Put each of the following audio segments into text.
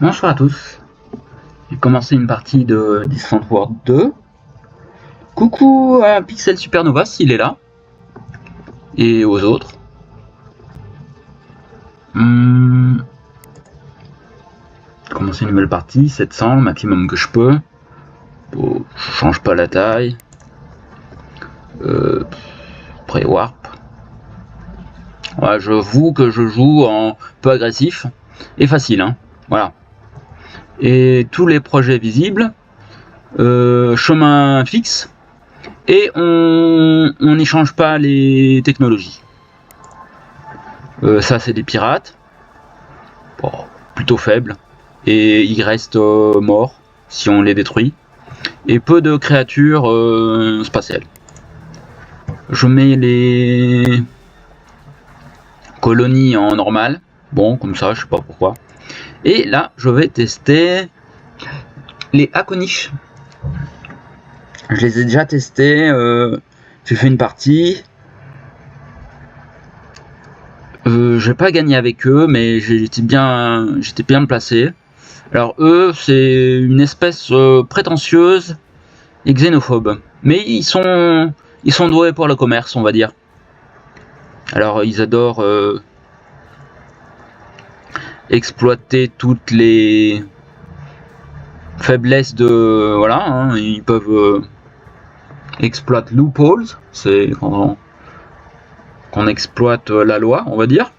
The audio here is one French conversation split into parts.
Bonjour à tous, j'ai commencé une partie de Distant World 2. Coucou à Pixel Supernova s'il est là, et aux autres. Commencer une nouvelle partie, 700, le maximum que je peux. Bon, je change pas la taille. Pré-warp. Ouais, j'avoue que je joue en peu agressif et facile, hein. Voilà. Et tous les projets visibles, chemin fixe, et on n'échange pas les technologies. Ça c'est des pirates, bon, plutôt faibles, et ils restent morts si on les détruit, et peu de créatures spatiales. Je mets les colonies en normal, bon comme ça, je sais pas pourquoi. Et là je vais tester les Hakonish. Je les ai déjà testés, j'ai fait une partie. J'ai pas gagné avec eux, mais j'étais bien placé. Alors eux, c'est une espèce prétentieuse et xénophobe, mais ils sont doués pour le commerce, on va dire. Alors ils adorent exploiter toutes les faiblesses de voilà, hein, ils peuvent exploiter loopholes, c'est quand on exploite la loi, on va dire.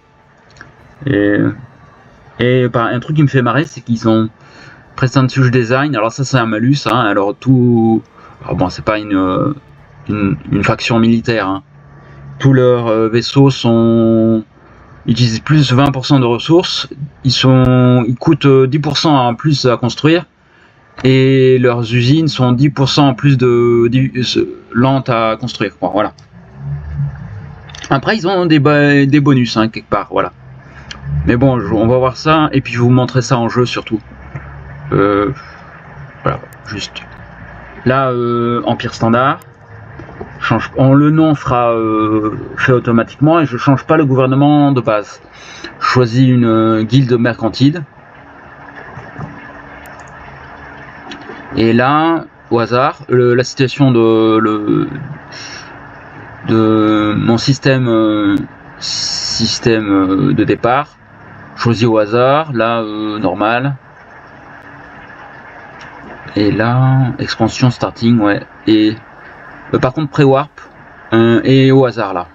Et un truc qui me fait marrer, c'est qu'ils ont Prestige Design. Alors ça c'est un malus, hein. Alors tout, alors bon, c'est pas une faction militaire, hein. Tous leurs vaisseaux utilisent plus 20% de ressources. Ils coûtent 10% en plus à construire. Et leurs usines sont 10% en plus lentes à construire. Bon, voilà. Après ils ont des bonus, hein, quelque part, voilà. Mais bon, on va voir ça, et puis je vais vous montrer ça en jeu surtout. Voilà, juste. Là, Empire Standard. Le nom sera fait automatiquement, et je change pas le gouvernement de base. Je choisis une guilde mercantile. Et là, au hasard, la situation de mon système de départ, choisi au hasard. Là, normal. Et là, expansion starting, ouais. Et par contre, pré-warp et au hasard là.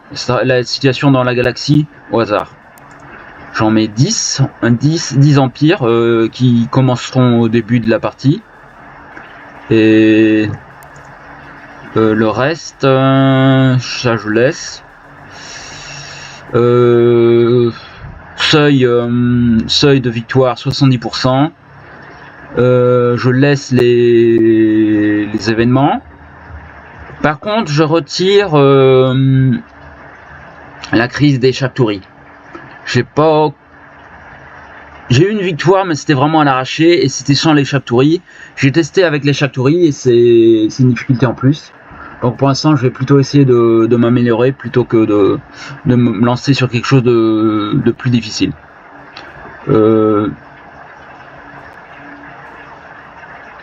La situation dans la galaxie, au hasard. J'en mets 10 empires qui commenceront au début de la partie. Et le reste, ça je laisse. Seuil de victoire 70%. Je laisse les événements. Par contre, je retire la crise des Chaptouris. J'ai eu une victoire, mais c'était vraiment à l'arraché, et c'était sans les Chaptouris. J'ai testé avec les Chaptouris, et c'est une difficulté en plus. Donc pour l'instant, je vais plutôt essayer de m'améliorer plutôt que de me lancer sur quelque chose de plus difficile.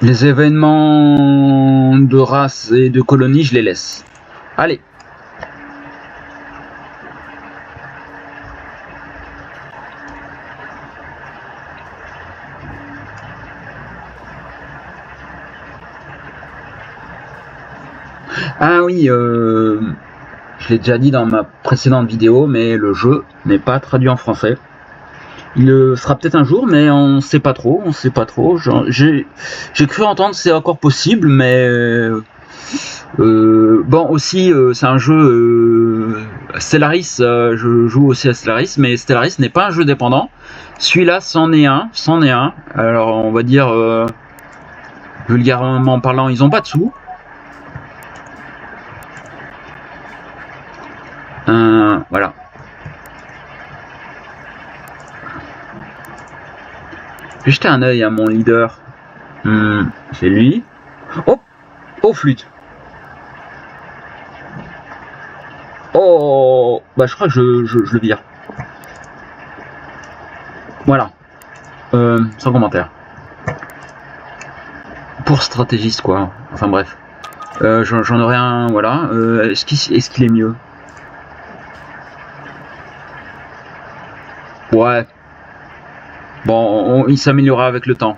Les événements de race et de colonie, je les laisse. Allez. Ah oui, je l'ai déjà dit dans ma précédente vidéo, mais le jeu n'est pas traduit en français. Il le sera peut-être un jour, mais on sait pas trop. J'ai cru entendre que c'est encore possible, mais bon, aussi c'est un jeu Stellaris. Je joue aussi à Stellaris, mais Stellaris n'est pas un jeu dépendant. Celui-là, c'en est un. Alors on va dire vulgairement parlant, ils ont pas de sous. Voilà. Je vais jeter un œil à mon leader. C'est lui. Oh, flûte. Oh, bah je crois que je le vire. Voilà. Sans commentaire. Pour stratégiste, quoi. Enfin bref. J'en aurais un, voilà. Est-ce qu'il est mieux? Ouais. Bon, il s'améliorera avec le temps.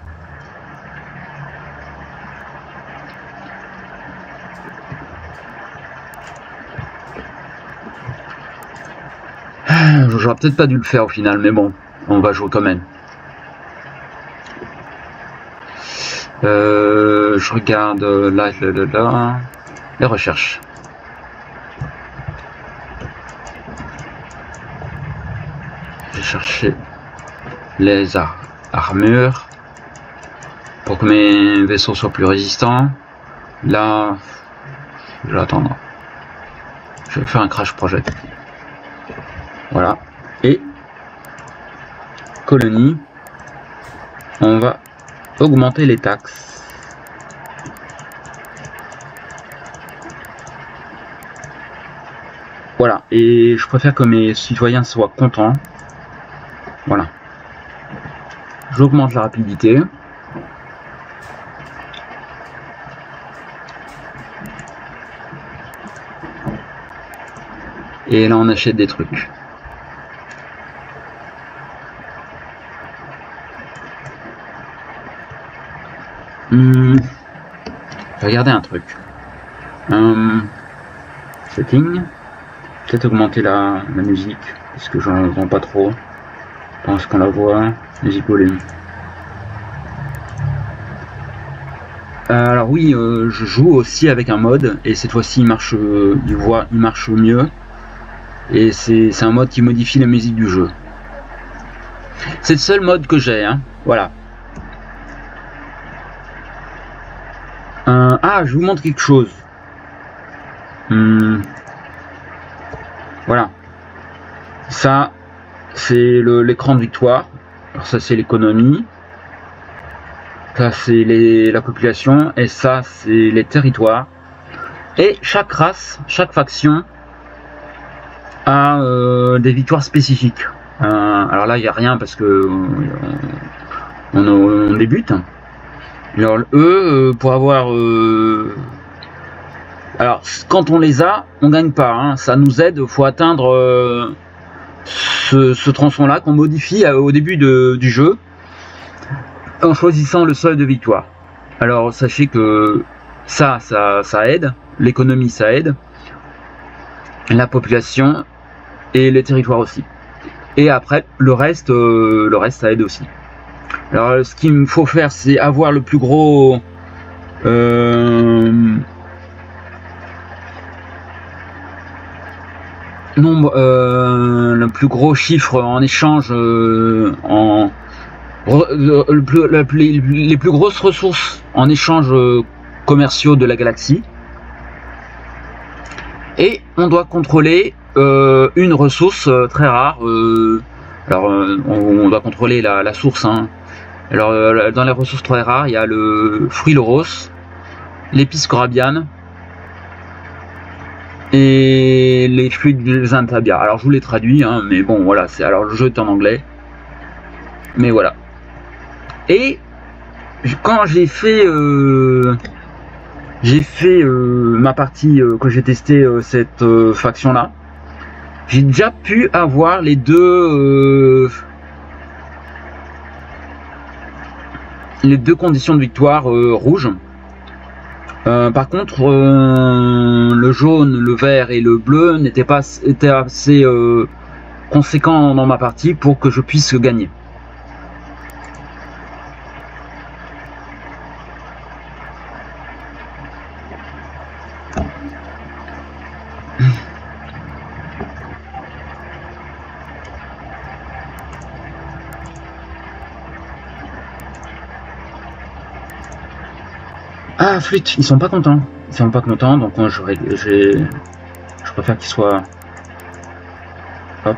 J'aurais peut-être pas dû le faire au final, mais bon, on va jouer quand même. Je regarde là, les recherches. Je vais chercher les armures pour que mes vaisseaux soient plus résistants. Là, je vais attendre. Je vais faire un crash project. Voilà. Et colonie, on va augmenter les taxes. Voilà. Et je préfère que mes citoyens soient contents. Voilà. J'augmente la rapidité. Et là, on achète des trucs. Regardez un truc. Setting. Peut-être augmenter la musique, parce que j'en entends pas trop. Je pense qu'on la voit. Musique volume. Alors oui, je joue aussi avec un mode, et cette fois-ci il marche mieux. Et c'est un mode qui modifie la musique du jeu. C'est le seul mode que j'ai, hein. Voilà. Je vous montre quelque chose. Voilà. Ça, c'est l'écran de victoire. Alors ça, c'est l'économie. Ça, c'est la population. Et ça, c'est les territoires. Et chaque race, chaque faction a des victoires spécifiques. Alors là, il n'y a rien parce que on débute. Alors eux, pour avoir... Alors, quand on les a, on gagne pas. Hein. Ça nous aide, il faut atteindre ce tronçon-là qu'on modifie au début du jeu en choisissant le seuil de victoire. Alors, sachez que ça aide. L'économie, ça aide. La population et les territoires aussi. Et après, le reste, ça aide aussi. Alors, ce qu'il me faut faire, c'est avoir le plus gros... le plus gros chiffre en échange les plus grosses ressources en échange commerciaux de la galaxie, et on doit contrôler une ressource très rare. On doit contrôler la source, hein. Alors dans les ressources très rares, il y a le fruit Loros, l'épice corabiane et les fluides de Xantabia. Alors je vous les traduis, hein, mais bon voilà, alors le jeu est en anglais, mais voilà. Et quand j'ai fait ma partie que j'ai testé cette faction là, j'ai déjà pu avoir les deux conditions de victoire rouges. Par contre, le jaune, le vert et le bleu étaient assez conséquents dans ma partie pour que je puisse gagner. Ah, flûte, ils sont pas contents. Ils sont pas contents, donc moi je préfère qu'ils soient... Hop.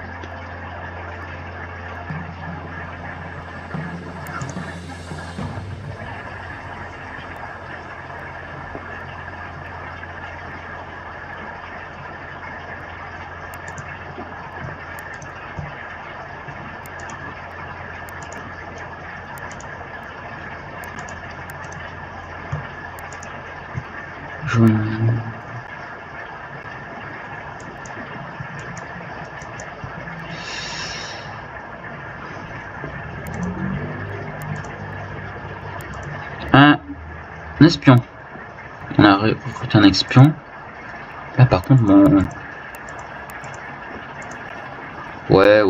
Je... Un espion. On a recruté un espion. Là par contre mon... Ouais.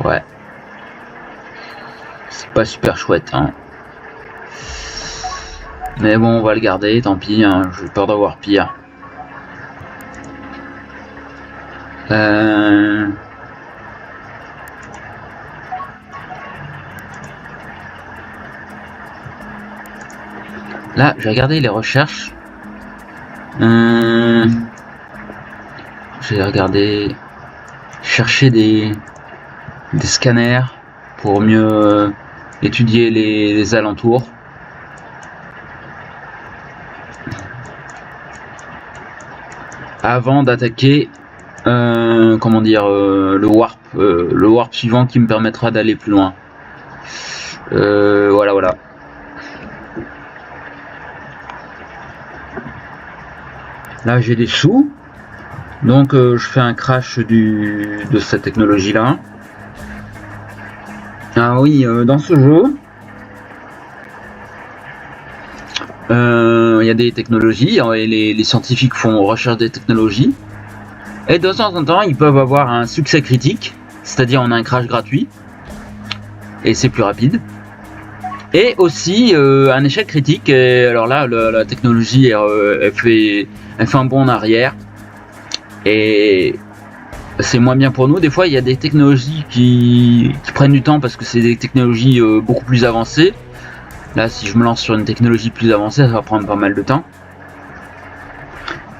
Ouais. C'est pas super chouette, hein. Mais bon, on va le garder, tant pis, hein. J'ai peur d'avoir pire. Là, j'ai regardé les recherches. J'ai regardé... Chercher des scanners pour mieux étudier les alentours. Avant d'attaquer, comment dire, le warp suivant qui me permettra d'aller plus loin. Voilà. Là j'ai des sous, donc je fais un crash de cette technologie là. Ah oui, dans ce jeu, il y a des technologies et les scientifiques font recherche des technologies. Et de temps en temps, ils peuvent avoir un succès critique, c'est-à-dire on a un crash gratuit et c'est plus rapide. Et aussi un échec critique. Et alors là, la technologie elle fait un bond en arrière et c'est moins bien pour nous. Des fois, il y a des technologies qui prennent du temps parce que c'est des technologies beaucoup plus avancées. Là, si je me lance sur une technologie plus avancée, ça va prendre pas mal de temps.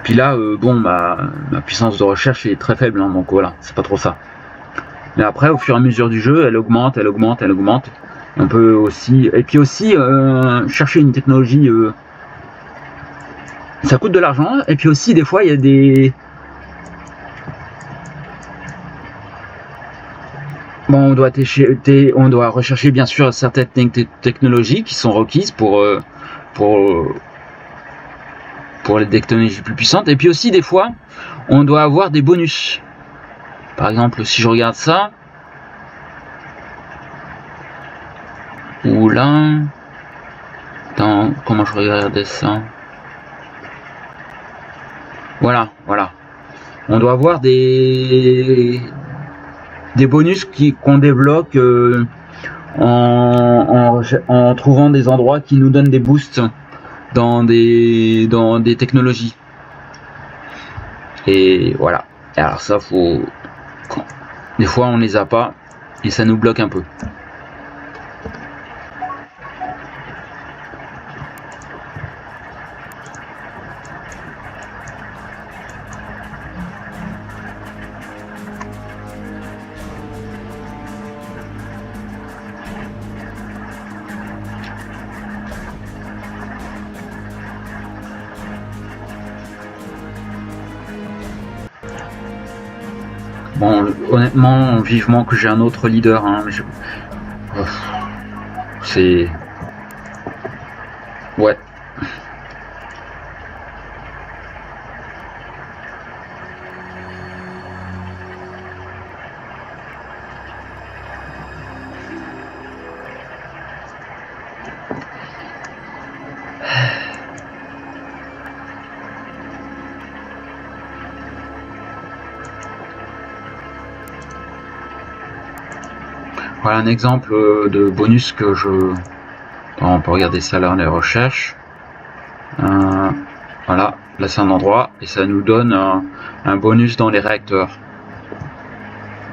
Puis là, bon, ma puissance de recherche est très faible, hein, donc voilà, c'est pas trop ça. Mais après, au fur et à mesure du jeu, elle augmente. On peut aussi, et puis aussi chercher une technologie. Ça coûte de l'argent, et puis aussi des fois il y a des... Bon, on doit rechercher bien sûr certaines technologies qui sont requises pour les technologies plus puissantes. Et puis aussi des fois, on doit avoir des bonus. Par exemple, si je regarde ça, ou là, attends, comment je regardais ça? Voilà. On doit avoir des bonus qu'on débloque en trouvant des endroits qui nous donnent des boosts dans des technologies. Et voilà. Et alors ça, des fois on les a pas et ça nous bloque un peu. Bon, honnêtement, vivement que j'ai un autre leader, hein, c'est... Ouais. Voilà un exemple de bonus que je... On peut regarder ça là, les recherches. Voilà, là c'est un endroit et ça nous donne un bonus dans les réacteurs.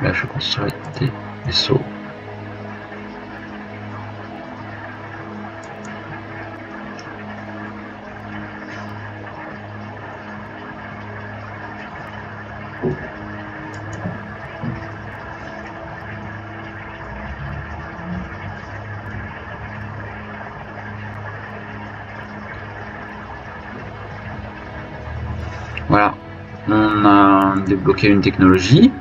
Là je construis des vaisseaux. On a débloqué une technologie.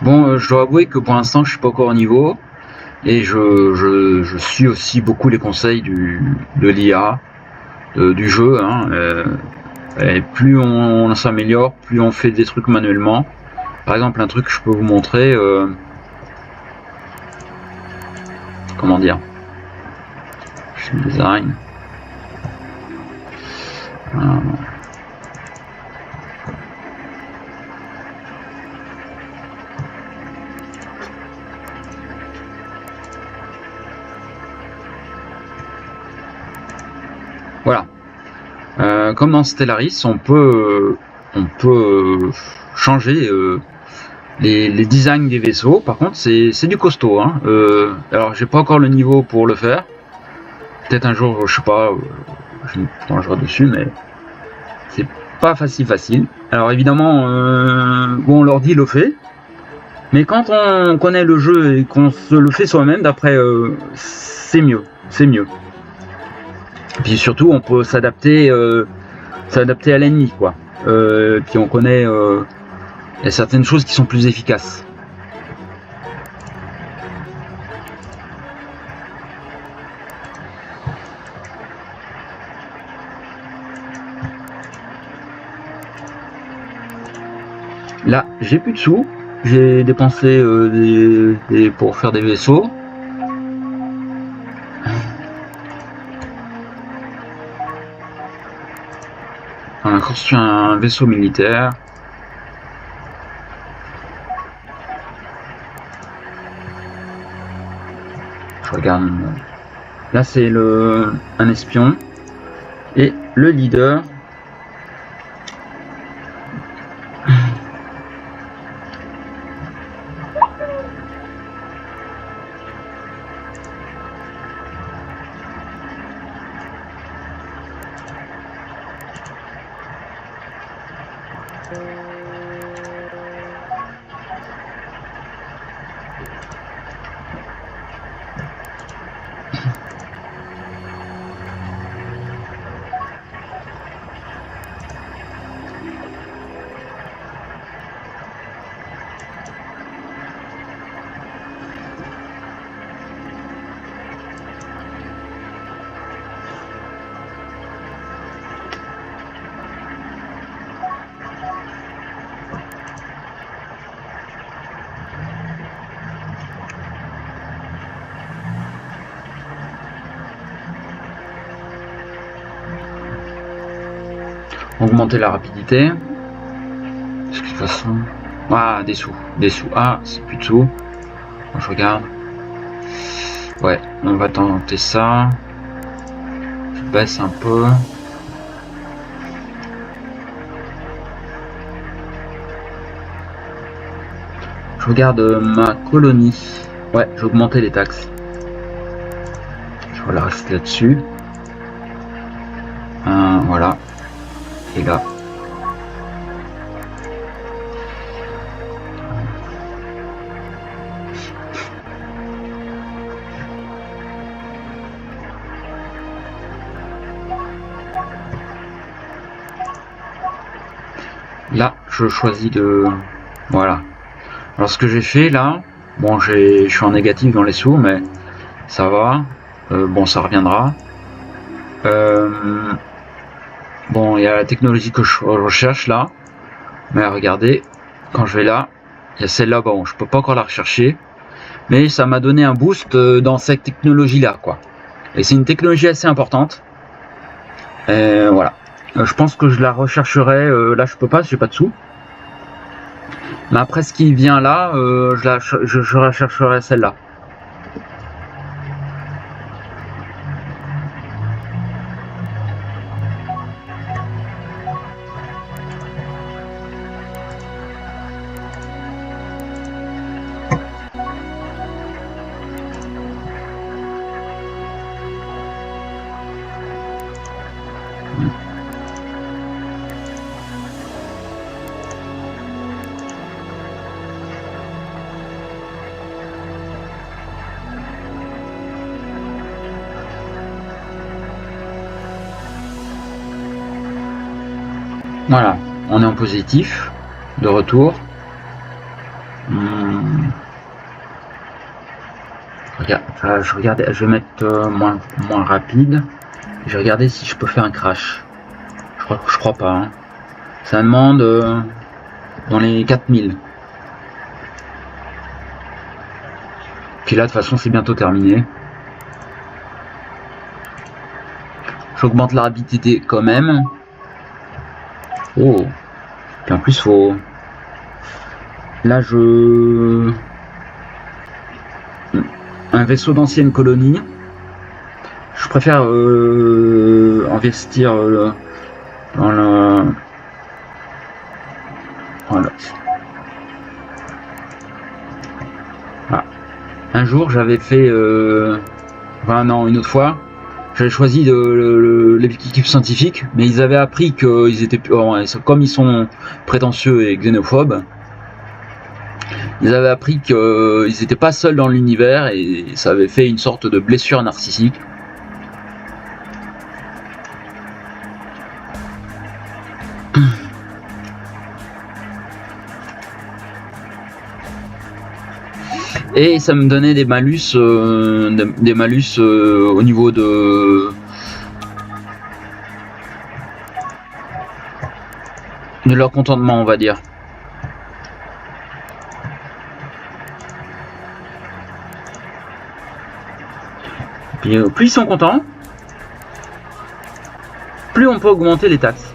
Bon, je dois avouer que pour l'instant, je suis pas encore au niveau. Et je suis aussi beaucoup les conseils de l'IA, du jeu. Hein, et plus on s'améliore, plus on fait des trucs manuellement. Par exemple, un truc que je peux vous montrer. Comment dire? Design. Voilà. Comme dans Stellaris, on peut changer les designs des vaisseaux. Par contre, c'est du costaud. Hein. Alors, j'ai pas encore le niveau pour le faire. Peut-être un jour, je sais pas, je me pencherai dessus, mais c'est pas facile. Alors évidemment, bon, l'ordi le fait, mais quand on connaît le jeu et qu'on se le fait soi-même, d'après, c'est mieux. Puis surtout, on peut s'adapter à l'ennemi, quoi. Puis on connaît, il y a certaines choses qui sont plus efficaces. Là, j'ai plus de sous. J'ai dépensé pour faire des vaisseaux. On a construit un vaisseau militaire. Je regarde. Là, c'est un espion. Et le leader. Augmenter la rapidité. Parce que de toute façon. Ah, des sous. Ah, c'est plus de sous. Bon, je regarde. Ouais, on va tenter ça. Je baisse un peu. Je regarde ma colonie. Ouais, j'ai augmenté les taxes. Je vais la rester là-dessus. Voilà. Et là. Là, je choisis de... Voilà. Alors ce que j'ai fait là, bon, je suis en négatif dans les sous, mais ça va. Bon, ça reviendra. Bon, il y a la technologie que je recherche là. Mais regardez, quand je vais là, il y a celle-là, bon, je peux pas encore la rechercher. Mais ça m'a donné un boost dans cette technologie-là, quoi. Et c'est une technologie assez importante. Voilà. Je pense que je la rechercherai. Là, je peux pas, j'ai pas de sous. Mais après ce qui vient là, je rechercherai celle-là. Voilà, on est en positif, de retour. Je regarde, je vais mettre moins rapide. Je vais regarder si je peux faire un crash. Je crois pas. Hein. Ça demande dans les 4000. Puis là, de toute façon, c'est bientôt terminé. J'augmente la rapidité quand même. Oh. Puis en plus, faut... Là, un vaisseau d'ancienne colonie. Je préfère investir dans le... Voilà. Ah. Un jour, j'avais fait... Enfin, non, une autre fois, j'avais choisi l'équipe scientifique, mais ils avaient appris qu'ils étaient... Comme ils sont prétentieux et xénophobes, ils avaient appris qu'ils n'étaient pas seuls dans l'univers et ça avait fait une sorte de blessure narcissique. Et ça me donnait des malus, au niveau de leur contentement, on va dire. Puis plus ils sont contents, plus on peut augmenter les taxes.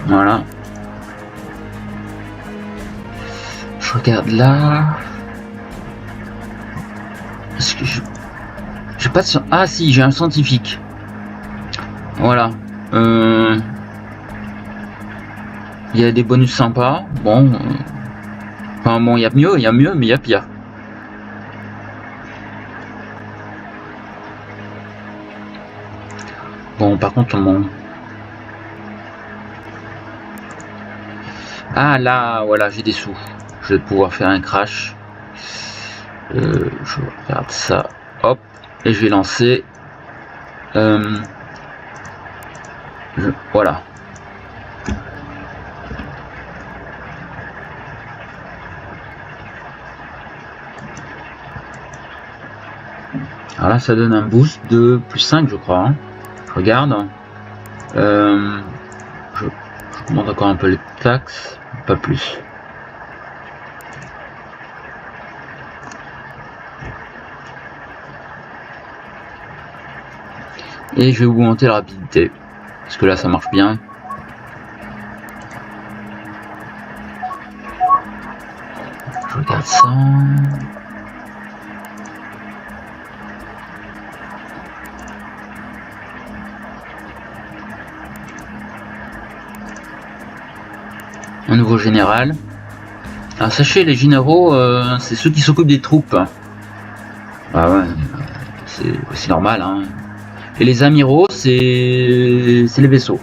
Voilà. Je regarde là. Est-ce que j'ai pas de... Ah si, j'ai un scientifique. Voilà. Il y a des bonus sympas. Bon. Enfin bon, il y a mieux, mais il y a pire. Bon, par contre, on... Ah là, voilà, j'ai des sous. Je vais pouvoir faire un crash. Je regarde ça. Hop. Et je vais lancer. Voilà. Alors là, ça donne un boost de plus 5, je crois. Hein. Je regarde. Je monte encore un peu les taxes. Pas plus. Et je vais augmenter la rapidité. Parce que là, ça marche bien. Je regarde ça. Un nouveau général. Alors sachez, les généraux, c'est ceux qui s'occupent des troupes. Ah ouais, c'est normal. Hein. Et les amiraux, c'est les vaisseaux.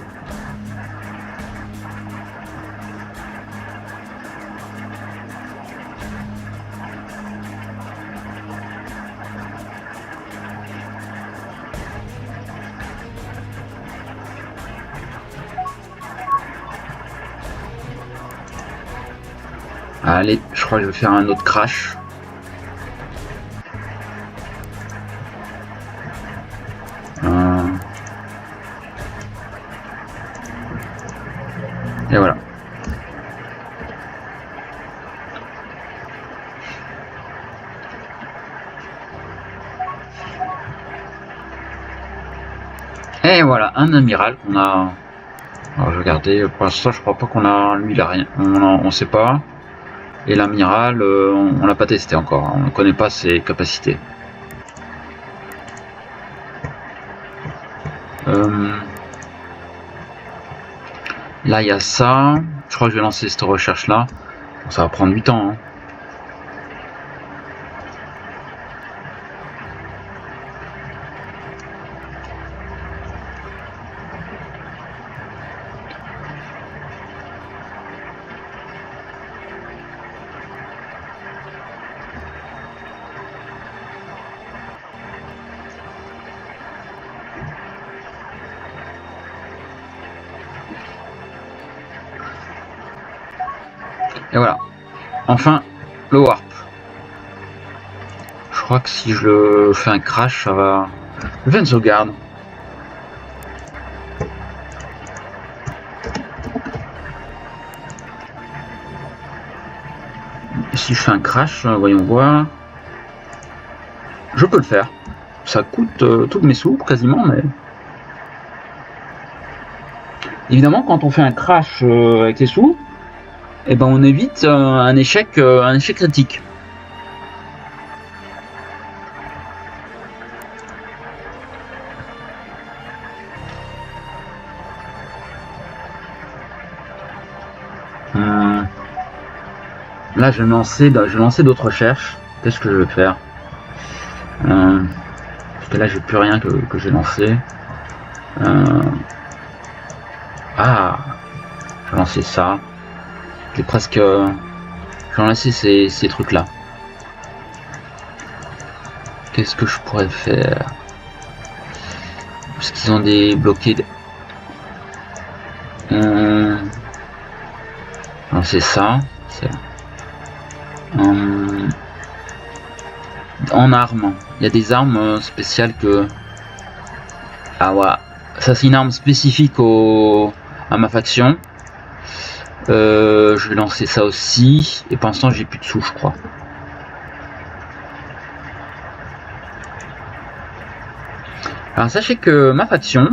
Allez, je crois que je vais faire un autre crash. Et voilà. Et voilà, un amiral qu'on a... Alors je vais regarder, pour l'instant je crois pas qu'on a... Lui il a rien, on sait pas. Et l'amiral, on l'a pas testé encore, on ne connaît pas ses capacités. Là, il y a ça. Je crois que je vais lancer cette recherche-là. Ça va prendre 8 ans. Hein. Et voilà. Enfin, le warp. Je crois que si je le fais un crash, ça va... Je fais une sauvegarde. Si je fais un crash, voyons voir. Je peux le faire. Ça coûte toutes mes sous, quasiment, mais... Évidemment, quand on fait un crash avec les sous, eh ben on évite un échec critique. Là, je vais lancer d'autres recherches. Qu'est-ce que je vais faire parce que là, j'ai plus rien que j'ai lancé. Ah, je vais lancer ça. J'ai presque... je vais lancer ces trucs-là. Qu'est-ce que je pourrais faire? Parce qu'ils ont débloqué... lancer ça. En armes, il y a des armes spéciales que... Ah ouais, ça c'est une arme spécifique à ma faction. Je vais lancer ça aussi. Et pour l'instant j'ai plus de sous, je crois. Alors sachez que ma faction,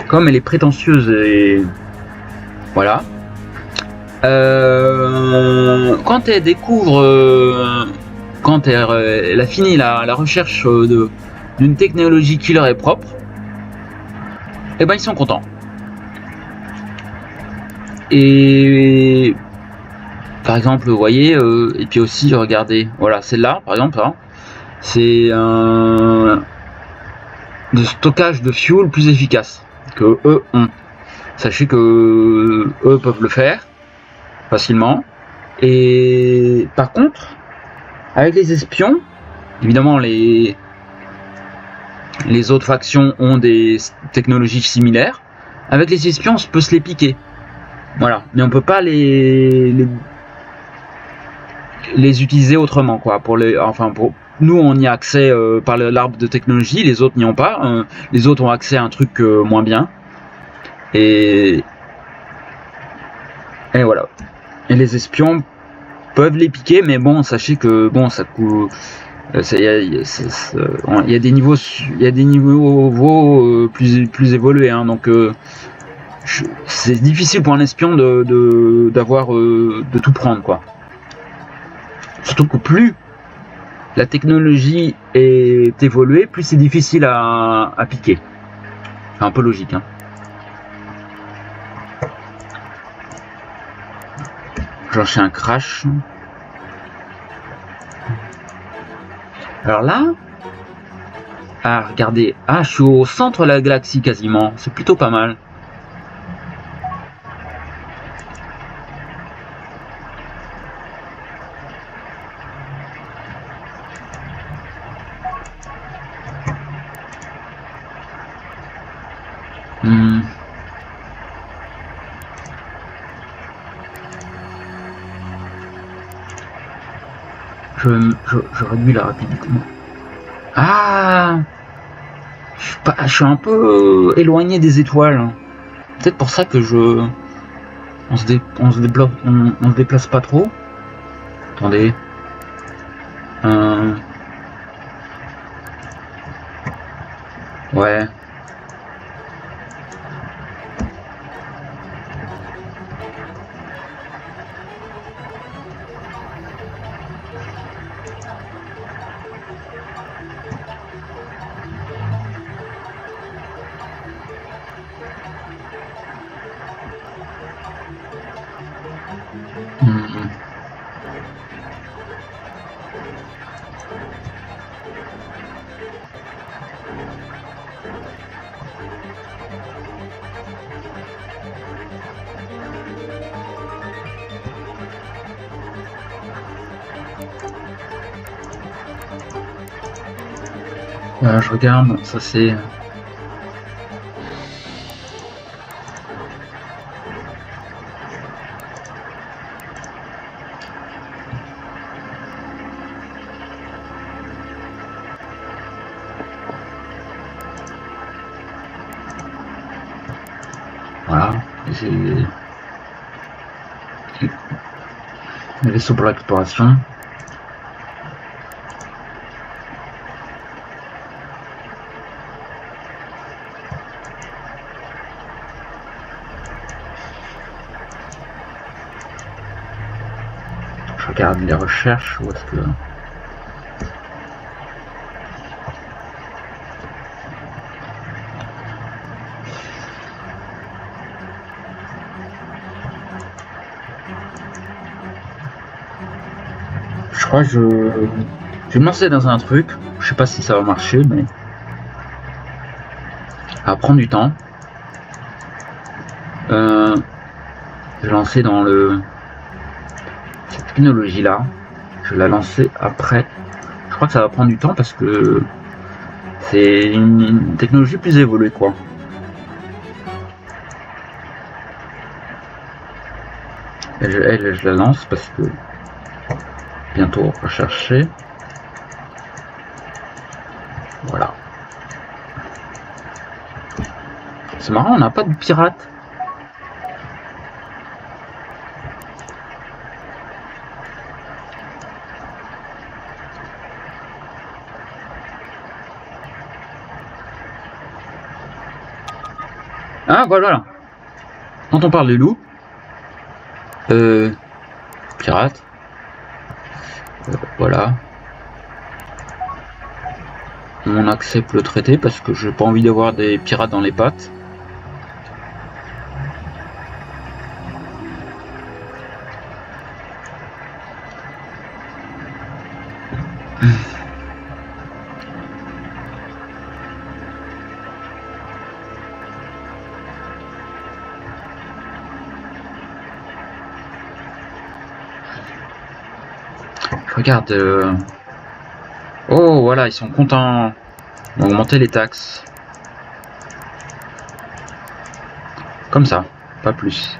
comme elle est prétentieuse et... Voilà. Quand elle découvre... quand elle a fini la recherche d'une technologie qui leur est propre, et ben ils sont contents. Et par exemple, vous voyez, et puis aussi regardez, voilà, celle-là par exemple, hein, c'est un de stockage de fuel plus efficace que eux ont. Sachez que eux peuvent le faire facilement. Et par contre, avec les espions, évidemment les autres factions ont des technologies similaires. Avec les espions, on peut se les piquer. Voilà, mais on peut pas les utiliser autrement, quoi. Pour nous, on y a accès par l'arbre de technologie, les autres n'y ont pas. Les autres ont accès à un truc moins bien. Et voilà. Et les espions peuvent les piquer, mais bon, sachez que bon, ça coûte. Il y a des niveaux, plus évolués, hein, donc c'est difficile pour un espion de tout prendre, quoi. Surtout que plus la technologie est évoluée, plus c'est difficile à piquer. C'est un peu logique, hein. Genre c'est un crash. Alors là, regardez, je suis au centre de la galaxie quasiment, c'est plutôt pas mal. Je réduis la rapidité. Je suis un peu éloigné des étoiles. Peut-être pour ça que on se déplace pas trop. Attendez. Ouais. Voilà, je regarde, ça c'est... Voilà, j'ai les vaisseaux pour l'exploration. Je regarde les recherches, où est-ce que... Je crois que je vais me lancer dans un truc, je sais pas si ça va marcher, mais... Ça va prendre du temps. Je vais lancer dans le... cette technologie-là. Je vais la lancer après. Je crois que ça va prendre du temps parce que c'est une technologie plus évoluée, quoi. Et je la lance parce que bientôt rechercher. Voilà. C'est marrant, on n'a pas de pirates. Ah voilà. Quand on parle des loups, pirates. Voilà. On accepte le traité parce que j'ai pas envie d'avoir des pirates dans les pattes. Je regarde. Oh voilà, ils sont contents. On va augmenter les taxes. Comme ça, pas plus.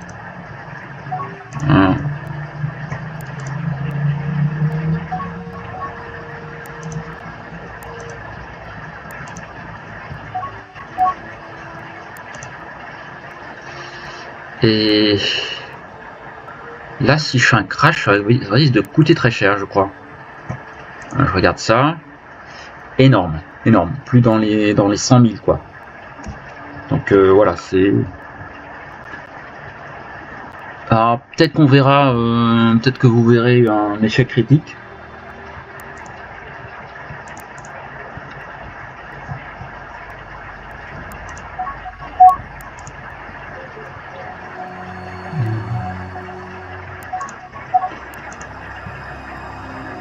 Et là, si je fais un crash, ça risque de coûter très cher, je crois. Je regarde ça. Énorme, énorme. Plus dans les 100 000, quoi. Donc voilà, c'est... Alors peut-être qu'on verra, peut-être que vous verrez un échec critique.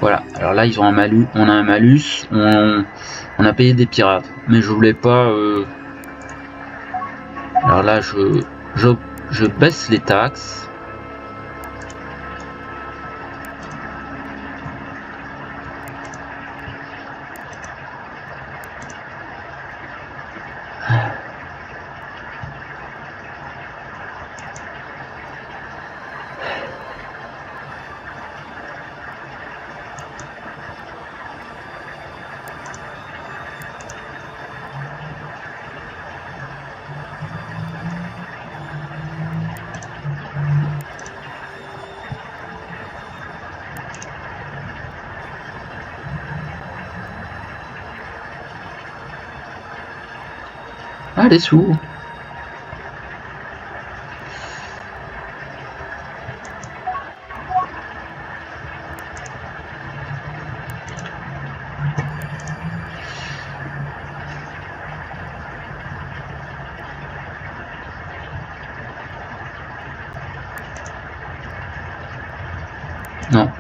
Voilà, alors là ils ont un malus, on a un malus, on a payé des pirates, mais je voulais pas... Alors là je baisse les taxes. Ah, les sous. Non,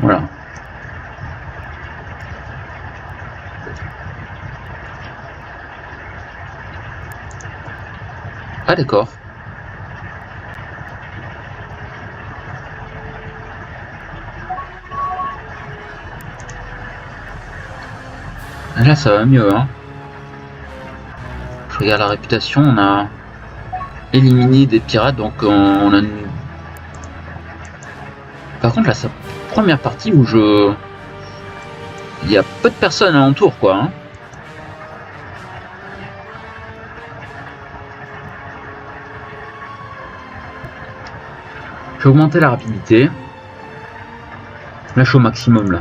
voilà. Ah d'accord. Là ça va mieux, hein. Je regarde la réputation, on a éliminé des pirates, donc on a une... Par contre là c'est la première partie où il y a peu de personnes alentour, quoi, hein. Je vais augmenter la rapidité. Là je suis au maximum là.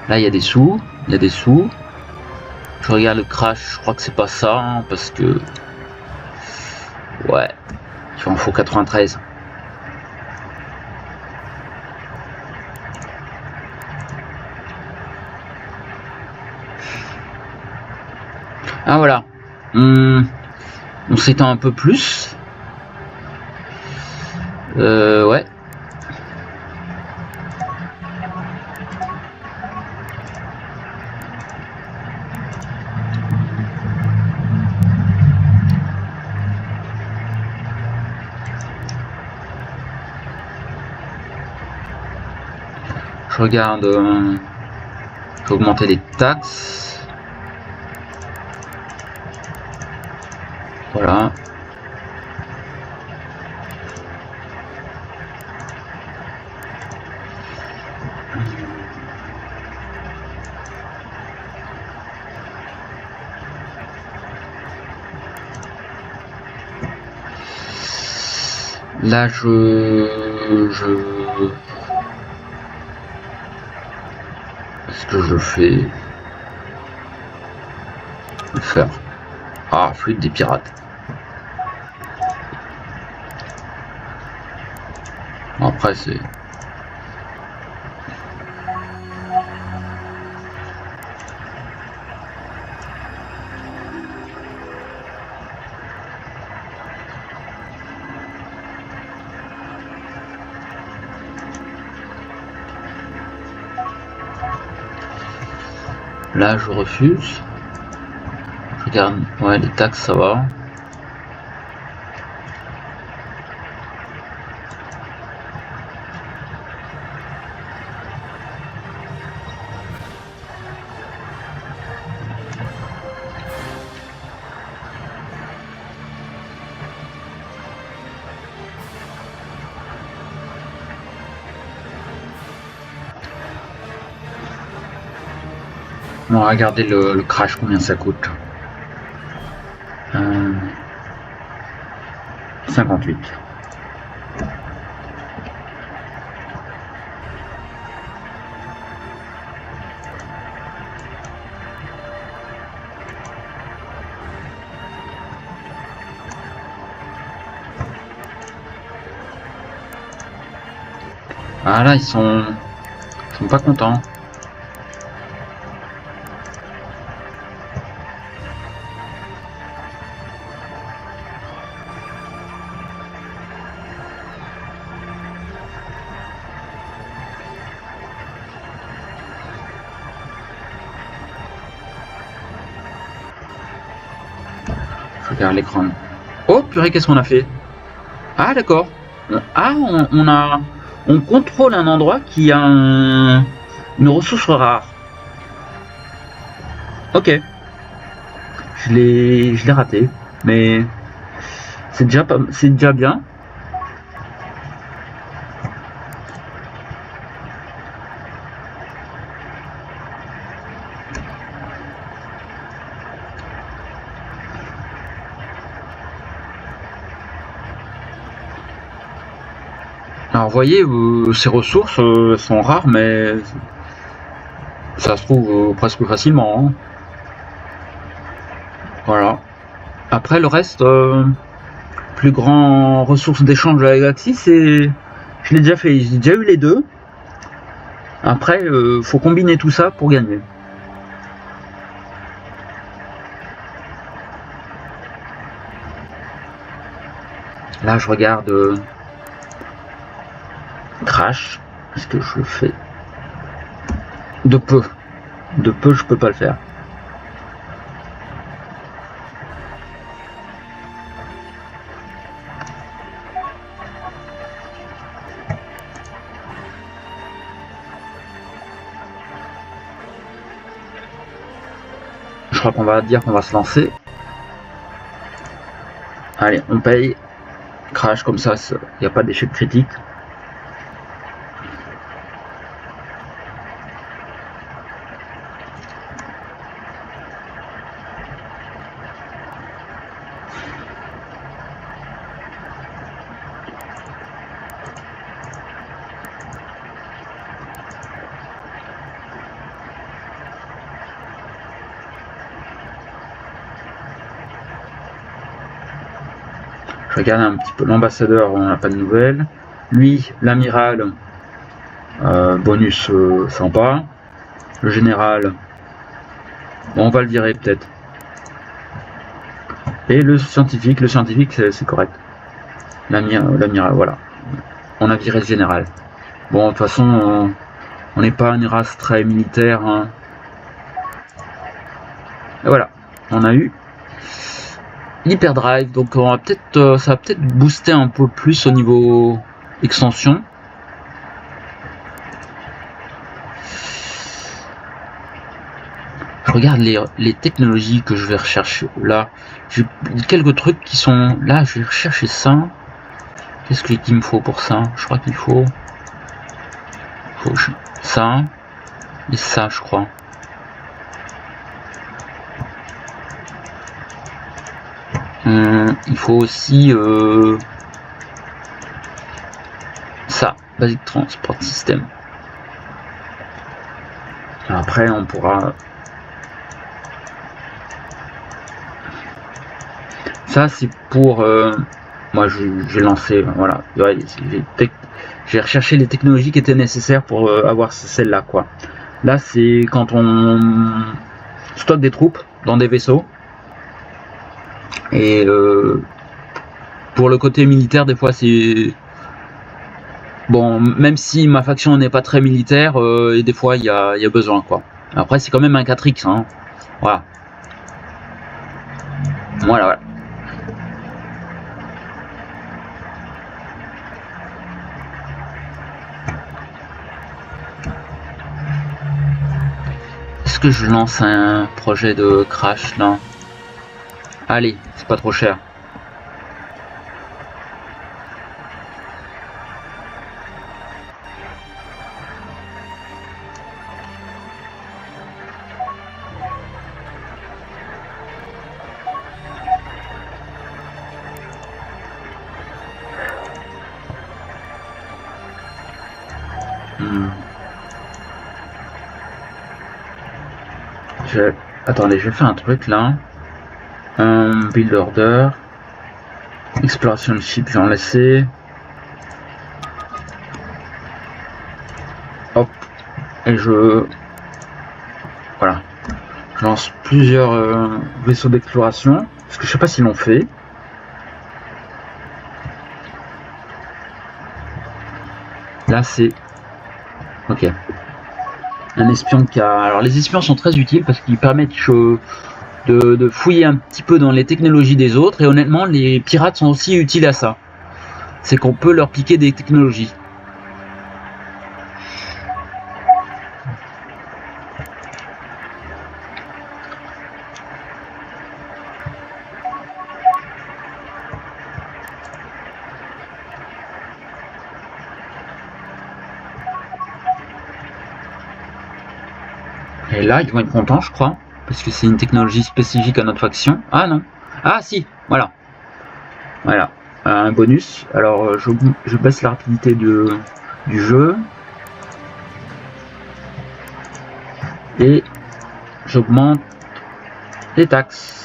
Là il y a des sous, il y a des sous. Je regarde le crash, je crois que c'est pas ça, hein, parce que... Ouais, il en faut 93. Ah voilà, on s'étend un peu plus. Ouais. Je regarde, je vais augmenter les taxes. Voilà. Là, est-ce que je fais faire? Ah, flûte des pirates. Après, c'est... Là, je refuse. Je regarde, ouais, les taxes, ça va. On va regarder le crash, combien ça coûte. 58. Ah là, ils sont pas contents. Je regarde l'écran. Oh purée, qu'est-ce qu'on a fait? Ah d'accord. Ah, on contrôle un endroit qui a une ressource rare. Ok. Je l'ai raté, mais c'est déjà bien. Alors vous voyez, ces ressources sont rares, mais ça se trouve presque facilement, hein. Voilà. Après le reste, plus grand ressources d'échange de la galaxie, je l'ai déjà fait, j'ai déjà eu les deux. Après, faut combiner tout ça pour gagner. Là, je regarde crash. Est-ce que je le fais? De peu, je peux pas le faire. je crois qu'on va dire qu'on va se lancer. Allez, on paye. Crash comme ça, il n'y a pas d'échec critique. Je regarde un petit peu l'ambassadeur, on n'a pas de nouvelles. Lui, l'amiral, bonus sympa. Le général, bon, on va le virer peut-être. Et le scientifique c'est correct. L'amiral, voilà. On a viré le général. Bon, de toute façon, on n'est pas une race très militaire. Hein. Et voilà, on a eu l'hyperdrive, donc on va peut-être, ça va peut-être booster un peu plus au niveau extension. Je regarde les technologies que je vais rechercher. Là, j'ai quelques trucs qui sont là. Je vais rechercher ça. Qu'est-ce qu'il me faut pour ça? Je crois qu'il faut ça et ça, je crois. Il faut aussi ça, Basic Transport System. Après, on pourra. Ça, c'est pour. Moi, j'ai lancé. Voilà. Ouais, j'ai recherché les technologies qui étaient nécessaires pour avoir celle-là, quoi. Là, c'est quand on stocke des troupes dans des vaisseaux. Et pour le côté militaire, des fois, c'est. Bon, même si ma faction n'est pas très militaire, et des fois, il y a besoin, quoi. Après, c'est quand même un 4X, hein. Voilà. Voilà. Est-ce que je lance un projet de crash là? Allez, c'est pas trop cher. Attendez, je vais faire un truc là. Build order. Exploration ship, j'en laissé. Hop. Et voilà. Je lance plusieurs vaisseaux d'exploration. Parce que je sais pas s'ils l'ont fait. Là c'est. Ok. Un espion qui a. Alors les espions sont très utiles parce qu'ils permettent de fouiller un petit peu dans les technologies des autres, et honnêtement les pirates sont aussi utiles à ça. C'est qu'on peut leur piquer des technologies. Et là ils vont être contents, je crois. Parce que c'est une technologie spécifique à notre faction. Ah non. Ah si, voilà. Voilà. Un bonus. Alors je baisse la rapidité du jeu. Et j'augmente les taxes.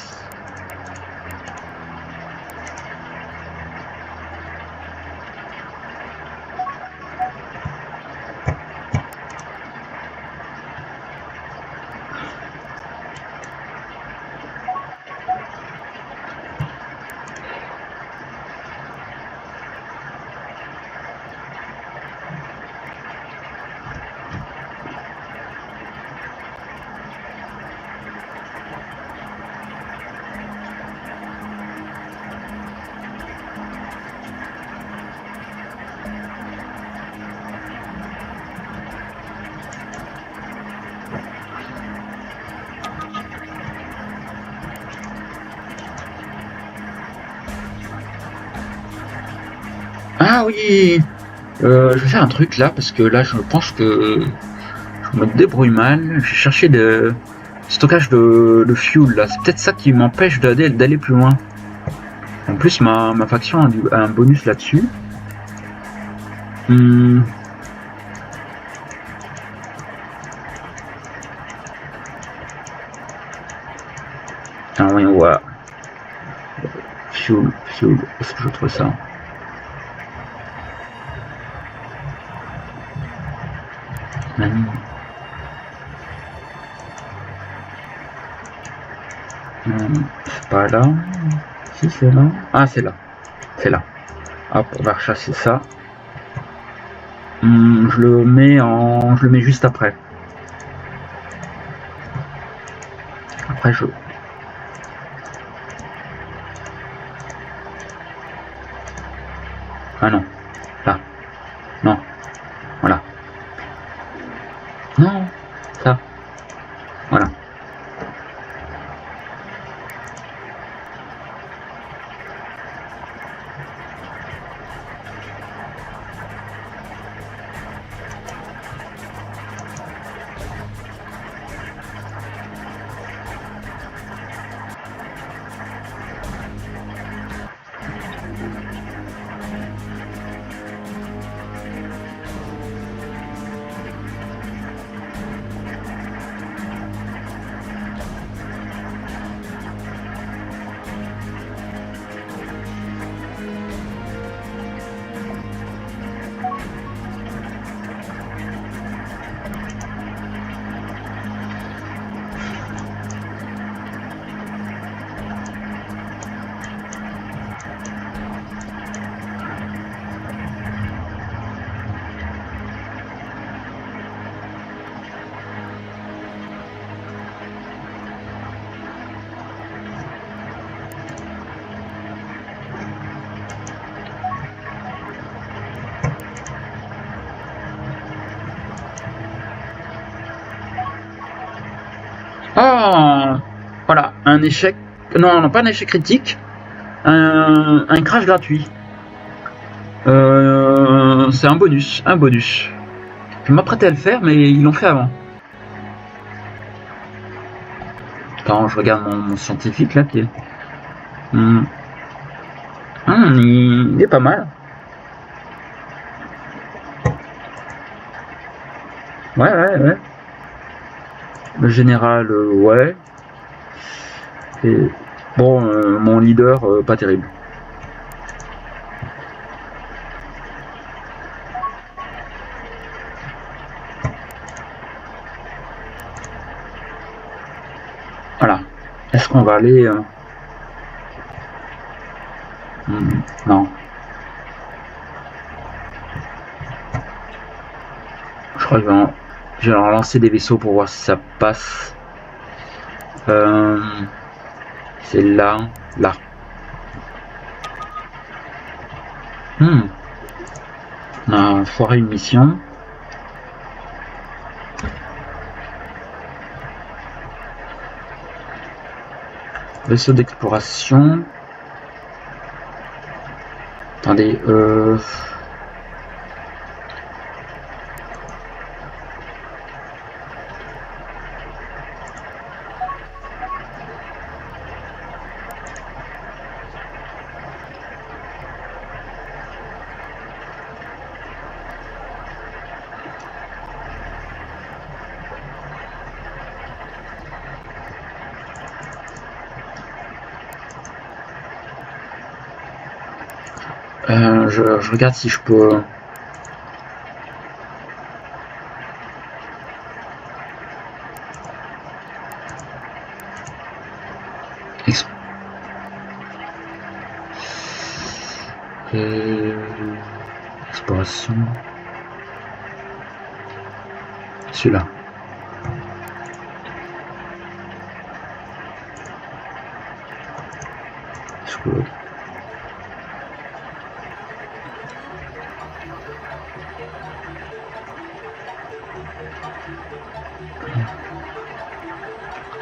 Ah oui, je vais faire un truc là, parce que là, je pense que je me débrouille mal. Je vais chercher le stockage de fuel là. C'est peut-être ça qui m'empêche d'aller plus loin. En plus, ma faction a un bonus là-dessus. Ah oui, voilà. Fuel, est-ce que je trouve ça? C'est pas là. Si, c'est là. Ah, c'est là. C'est là. Hop, on va rechasser ça. Je le mets juste après. Après, ah non. Là. Non. Voilà. Non. Ça. Voilà. Ah, voilà, un échec. Non, non, pas un échec critique. Un crash gratuit. C'est un bonus. Un bonus. Je m'apprêtais à le faire, mais ils l'ont fait avant. Attends, je regarde mon scientifique là qui est. Il est pas mal. Ouais. Le général, ouais. Et bon, mon leader, pas terrible. Voilà. Est-ce qu'on va aller... non. Je crois que je vais leur lancer des vaisseaux pour voir si ça passe. C'est là. Là. On a foiré une mission. Vaisseau d'exploration. Attendez, je regarde si je peux... Exploration. Celui-là.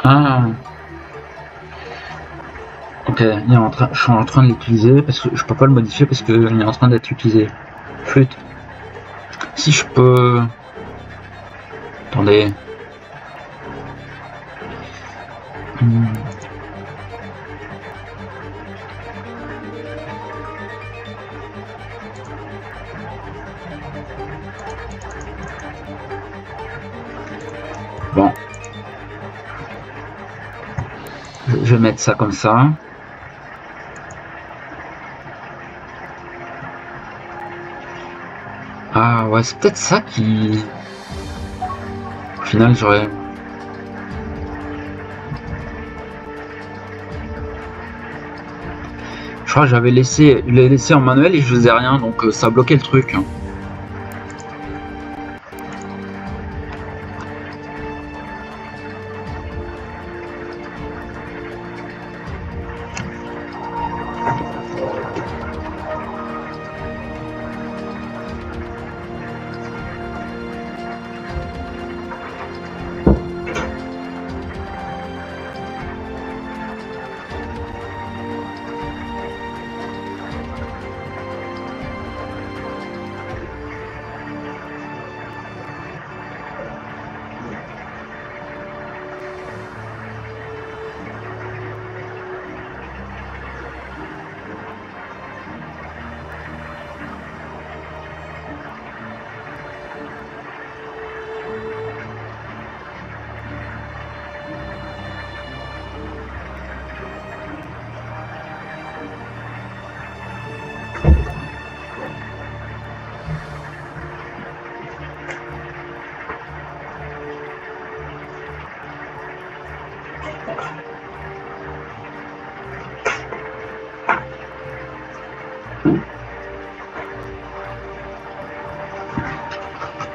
Ah. Ok, il est en train, je suis en train de l'utiliser parce que je peux pas le modifier parce qu'il est en train d'être utilisé. Flûte. Si je peux... Attendez. Bon. Je vais mettre ça comme ça. Ah ouais, c'est peut-être ça qui... Au final, j'aurais... Je crois que j'avais laissé en manuel et je faisais rien, donc ça bloquait le truc.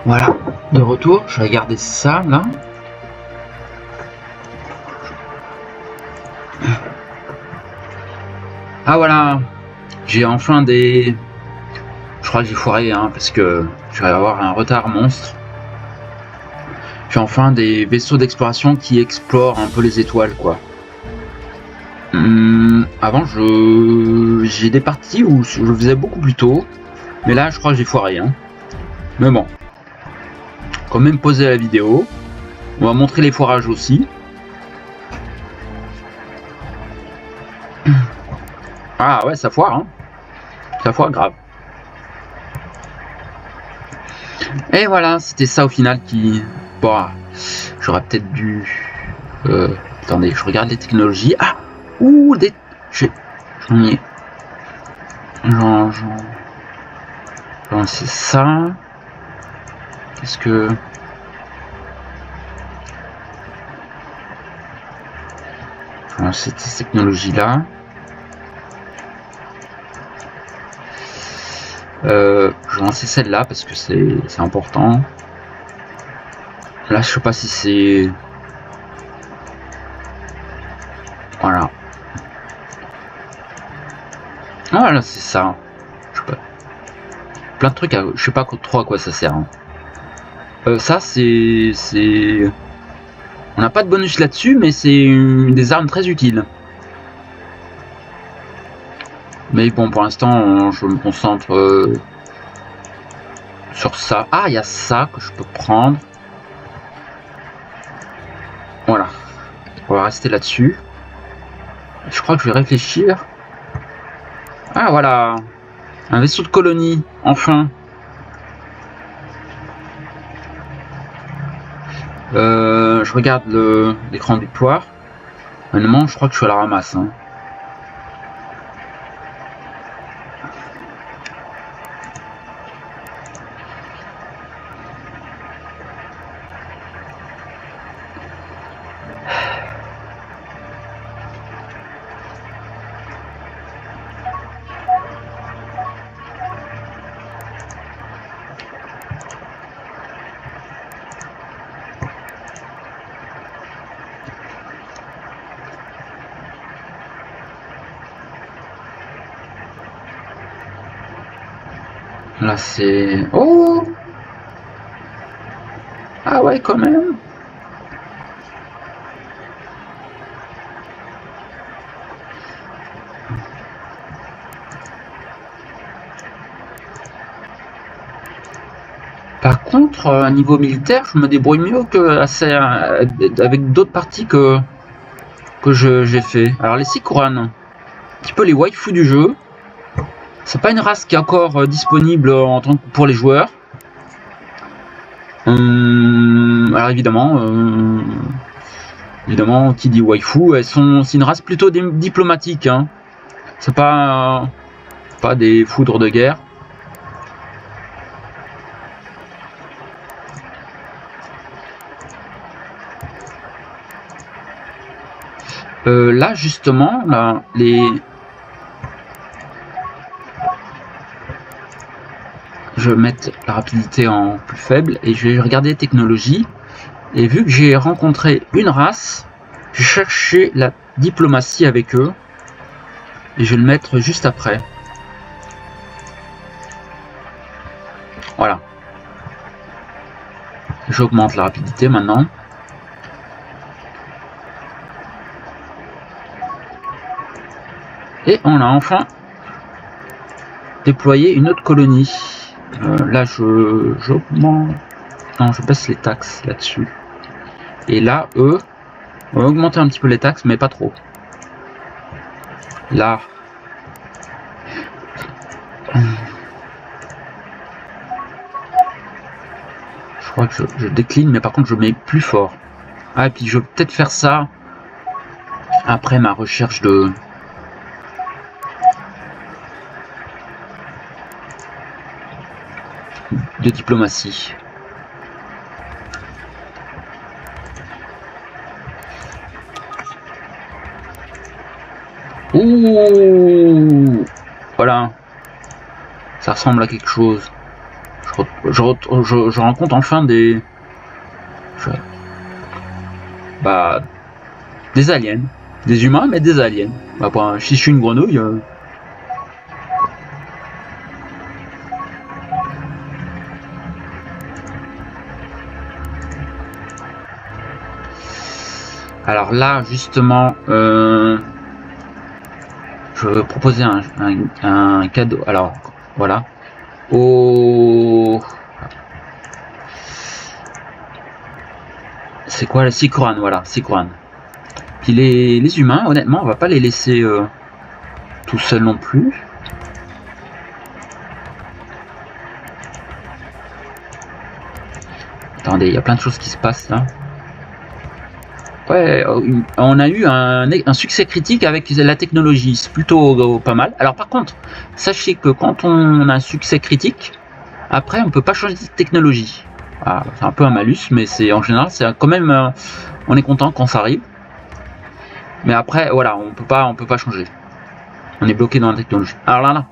Voilà, de retour, je vais garder ça là. Ah voilà, j'ai enfin des... Je crois que j'ai foiré hein, parce que je vais avoir un retard monstre. J'ai enfin des vaisseaux d'exploration qui explorent un peu les étoiles quoi. Avant j'ai des parties où je faisais beaucoup plus tôt, mais là je crois que j'ai foiré hein. Mais bon, quand même poser la vidéo, on va montrer les foirages aussi. Ah ouais ça foire hein, ça foire grave. Et voilà, c'était ça au final qui... Bon, j'aurais peut-être dû... attendez, je regarde les technologies. Ah, ouh, des... J'en ai... Genre... c'est ça. Qu'est-ce que... Genre, cette technologie-là. Je vais lancer celle-là parce que c'est important. Là, je sais pas si c'est... Voilà. Voilà, c'est ça. Je sais pas. Plein de trucs, je sais pas trop à quoi ça sert. Hein. Ça, c'est... On n'a pas de bonus là-dessus, mais c'est des armes très utiles. Mais bon, pour l'instant, je me concentre sur ça. Ah, il y a ça que je peux prendre. Voilà. On va rester là-dessus. Je crois que je vais réfléchir. Ah, voilà. Un vaisseau de colonie, enfin. Je regarde l'écran de victoire. Maintenant, je crois que je suis à la ramasse. Hein. Là, c'est... Oh! Ah ouais, quand même. Par contre, à niveau militaire, je me débrouille mieux que avec d'autres parties que j'ai fait. Alors les Sikoran, un petit peu les waifus du jeu. C'est pas une race qui est encore disponible en tant que pour les joueurs. Alors évidemment, qui dit waifu, c'est une race plutôt diplomatique. Hein. C'est pas des foudres de guerre. Là justement, là, je vais mettre la rapidité en plus faible et je vais regarder les technologies. Et vu que j'ai rencontré une race, je vais chercher la diplomatie avec eux et je vais le mettre juste après. Voilà. J'augmente la rapidité maintenant. Et on a enfin déployé une autre colonie. Là, j'augmente. Non, je baisse les taxes là-dessus. Et là, eux, on va augmenter un petit peu les taxes, mais pas trop. Là. Je crois que je décline, mais par contre, je mets plus fort. Ah, et puis je vais peut-être faire ça après ma recherche de diplomatie. Ouh, voilà, ça ressemble à quelque chose. Je rencontre enfin des aliens, des humains, mais des aliens. Bah, si je suis une grenouille. Alors là, justement, je vais proposer un cadeau. Alors, voilà. C'est quoi le Sikoran? Voilà, Sikoran. Puis les humains, honnêtement, on va pas les laisser tout seuls non plus. Attendez, il y a plein de choses qui se passent là. Ouais, on a eu un succès critique avec la technologie, c'est plutôt pas mal. Alors par contre, sachez que quand on a un succès critique, après on peut pas changer de technologie. Ah, c'est un peu un malus, mais c'est en général, c'est quand même, on est content quand ça arrive. Mais après, voilà, on peut pas changer. On est bloqué dans la technologie. Alors là,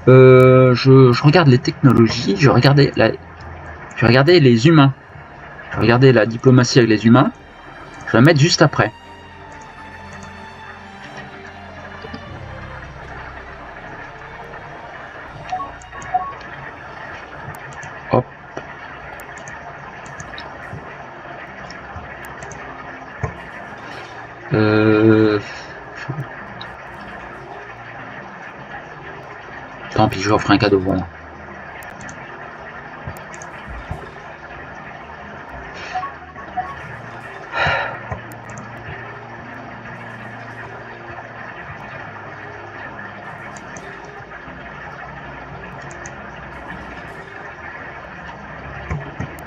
je regarde les technologies, je regardais les humains, je regardais la diplomatie avec les humains. Je vais la mettre juste après. Hop. Tant pis, je leur ferai un cadeau bon.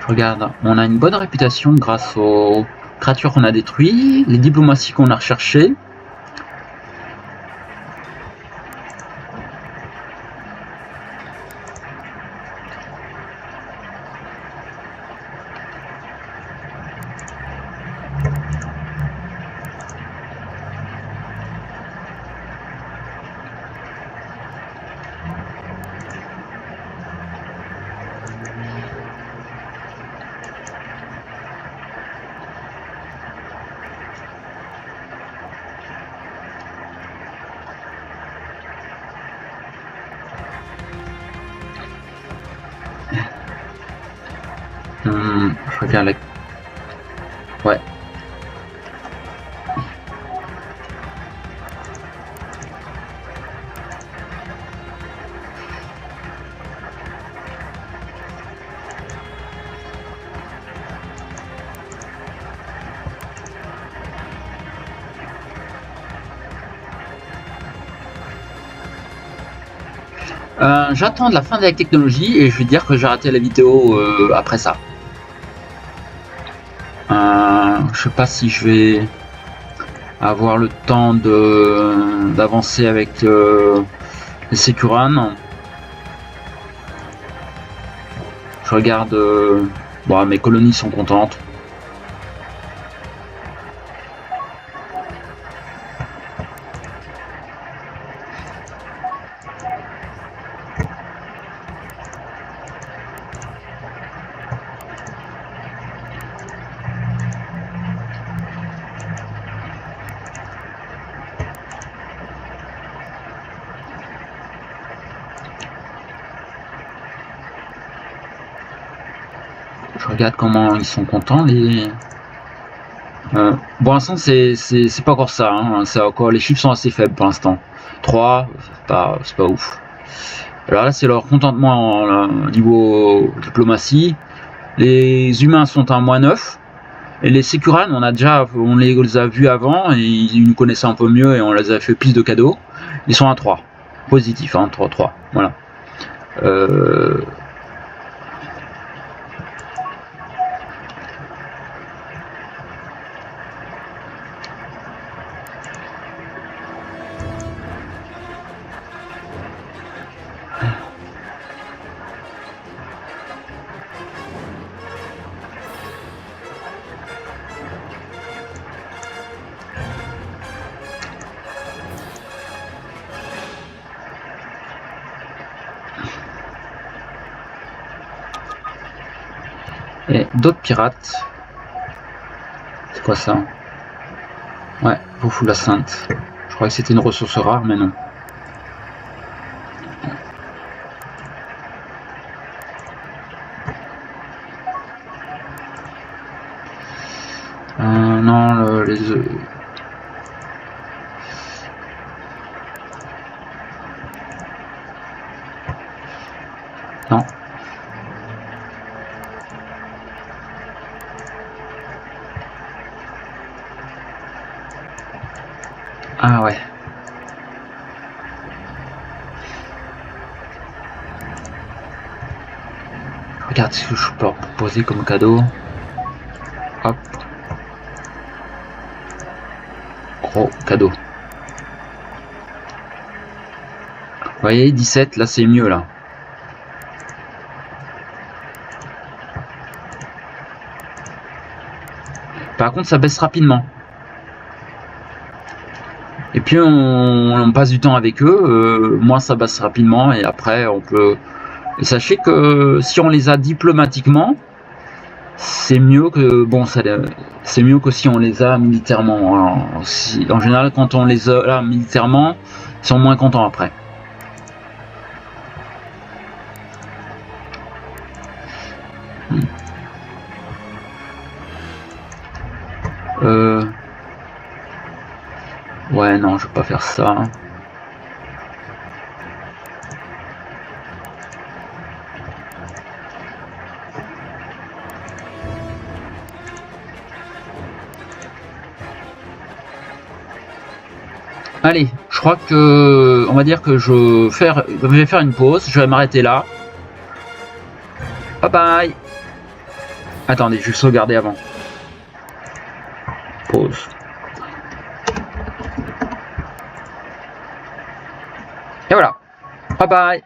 Regarde, on a une bonne réputation grâce aux créatures qu'on a détruites, les diplomaties qu'on a recherchées. Je regarde la... Ouais. J'attends de la fin de la technologie et je vais dire que j'ai raté la vidéo après ça. Je sais pas si je vais avoir le temps d'avancer avec les Sécuranes. Je regarde. Bon, mes colonies sont contentes. Je regarde comment ils sont contents les. Pour l'instant c'est pas encore ça, hein. C'est encore, les chiffres sont assez faibles pour l'instant. 3, c'est pas ouf. Alors là c'est leur contentement au niveau diplomatie. Les humains sont à -9 et les Sécuranes on les a vus avant et ils nous connaissaient un peu mieux et on les a fait plus de cadeaux. Ils sont à 3. Positif, hein, 3, voilà. Et d'autres pirates. C'est quoi ça? Ouais, vous la Sainte. Je croyais que c'était une ressource rare, mais non. Non, les œufs. Non. Ah ouais. Regarde ce que je peux leur proposer comme cadeau. Hop. Gros cadeau. Vous voyez, 17, là c'est mieux là. Par contre, ça baisse rapidement. Et puis on passe du temps avec eux, moins ça baisse rapidement et après on peut. Et sachez que si on les a diplomatiquement, c'est mieux que c'est mieux que si on les a militairement. Alors, en général, quand on les a là, militairement, ils sont moins contents après. Ouais, non, je vais pas faire ça. Allez, je crois que on va dire que je vais faire une pause. Je vais m'arrêter là. Bye bye. Attendez, je vais sauvegarder avant. Pause. Et voilà. Bye bye.